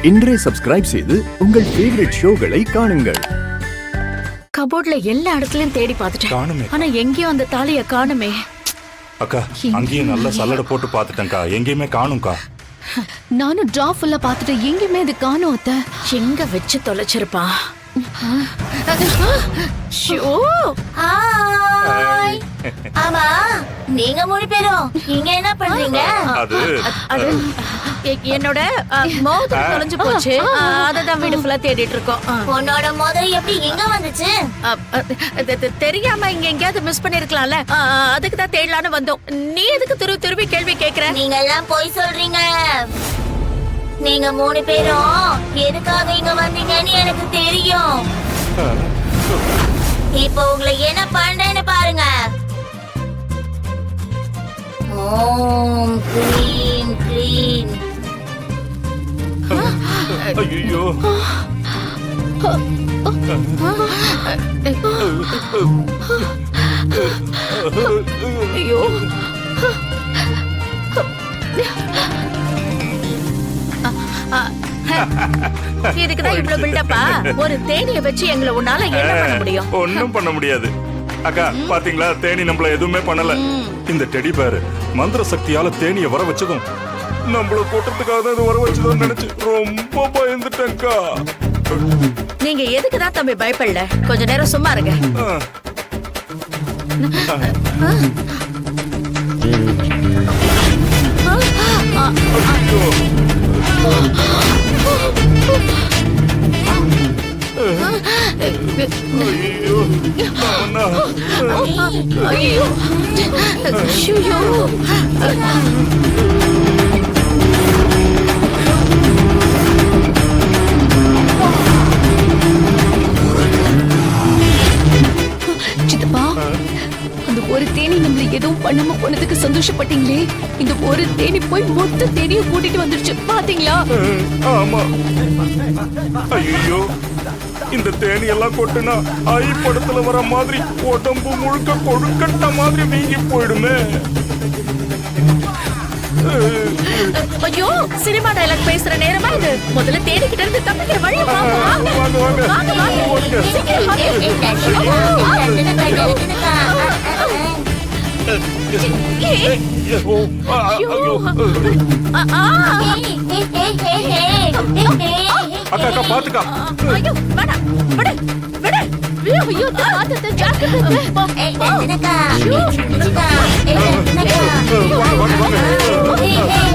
இன்றே சப்ஸ்கிரைப் செய்து உங்கள் ஃபேவரட் ஷோகளை காணுங்கள். கபோர்ட்ல எல்லா இடத்துலயும் தேடி பார்த்துட்டேன். காணுமே. ஆனா எங்கேயும் அந்த தாலிய காணுமே. அக்கா அங்கேயும் நல்ல சல்லடை போட்டு பார்த்துட்டேன்க்கா, எங்கேயுமே காணும்க்கா. நானும் டிரா ஃபுல்லா பார்த்துட்டு எங்கேயுமே அது காணோம் அத்தை. எங்க வச்சு தொலைச்சிருப்பா? Show hi. ஆமா, நீங்க மூணு பேரும் இங்க என்ன பண்றீங்க? அது என்னோட மோதிரம் தொலைஞ்சு போச்சு. அததான் வீடு ஃபுல்லா தேடிட்டு இருக்கோம். உன்னோட மோதிரம் எப்படி எங்க வந்துச்சு? தெரியாம இங்க எங்கேயாவது மிஸ் பண்ணிருக்கலாம்ல, அதுக்கு தான் தேடலான்னு வந்தோம். நீ எதுக்கு துருவி கேள்வி கேக்குற? நீங்க எல்லாம் போய் சொல்றீங்க. நீங்க மூணு பேரும் எதுக்காக இங்க வந்தீங்கன்னு எனக்கு தெரியும். இப்போ உங்களை என்ன பண்றேன்னு பாருங்க. ஓம் க்ளீன் க்ளீன். ஐயோ ஐயோ, இதுக்குதான் இவ்வளவு பில்டப்பா? ஒரு தேனிய வச்சு எங்களை உன்னால என்ன பண்ண முடியும்? ஒண்ணும் பண்ண முடியாது. அக்கா பாத்தீங்களா, தேனி நம்மள எதுவுமே பண்ணல. இந்த டெடி பேர் மந்திர சக்தியால தேனிய வர வச்சதும் நம்மள கூட்டத்துக்காக தான் இது வர வச்சதும் நினைச்சு ரொம்ப பயந்துட்டேன்க்கா. நீங்க எதுக்குதான் தம்பி பயப்படல? கொஞ்ச நேரம் சும்மா இருங்க. ஐயோ அண்ணா. ஐயோ, ஐயோ. சித்தப்பா, அந்த ஒரு தேனி நம்மள எதுவும் பண்ணாம போனதுக்கு சந்தோஷப்பட்டீங்களே. இந்த ஒரு தேனி போய் மொத்த தேனியும் கூட்டிட்டு வந்துருச்சு பாத்தீங்களா? ஆமா. ஐயோ, இந்த தேனி எல்லாம் கொட்டுனா ஐ படத்துல வர மாதிரி உடம்பு முழுக்க கொழுக்கட்ட மாதிரி வீங்கி போயிடுமே. ஐயோ, சினிமா டயலாக் பேசுற நேரமா இது? முதல்ல தேடிக்கிட்ட இருந்து தப்பிக்கிற வழி வாங்க வாங்க வாங்க வாங்க. ஓடுங்க. சீக்கிரம் வாங்க. ஐயோ. அக்கா அக்கா பாத்துக்கா. ஐயோ, வேணாம். விடு, விடு. ஐயோ, தாத்தா ஜாக்கிரதை. வாங்க வாங்க வாங்க.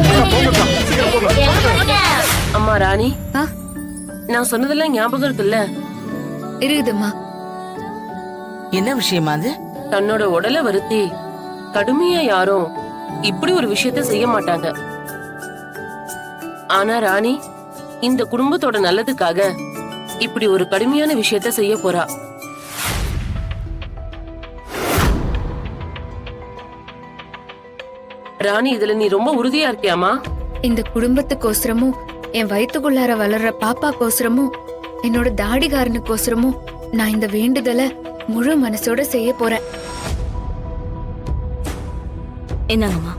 அக்கா போங்கக்கா, சீக்கிரம் போங்க. அம்மா ராணி, நான் சொன்னதெல்லாம் ஞாபகம் இருக்குல்ல? இருக்குதும்மா. என்ன விஷயமா அது? தன்னோட உடலை வருத்தி கடுமையா யாரும் இப்படி ஒரு விஷயத்த செய்ய மாட்டாங்க. ஆனா ராணி இந்த குடும்பத்தோட நல்லதுக்காக இப்படி ஒரு கடுமையான விஷயத்த செய்ய போறா. ராணி, இதுல நீ ரொம்ப உறுதியா இருக்கியாமா? இந்த குடும்பத்துக்கோசரமும் என் வயித்துக்குள்ளார வளர்ற பாப்பாக்கோசரமும் என்னோட தாடிகாரனுக்கோசரமும் நான் இந்த வேண்டுதலை முழு மனசோட செய்ய போறேன். என்னங்கம்மா?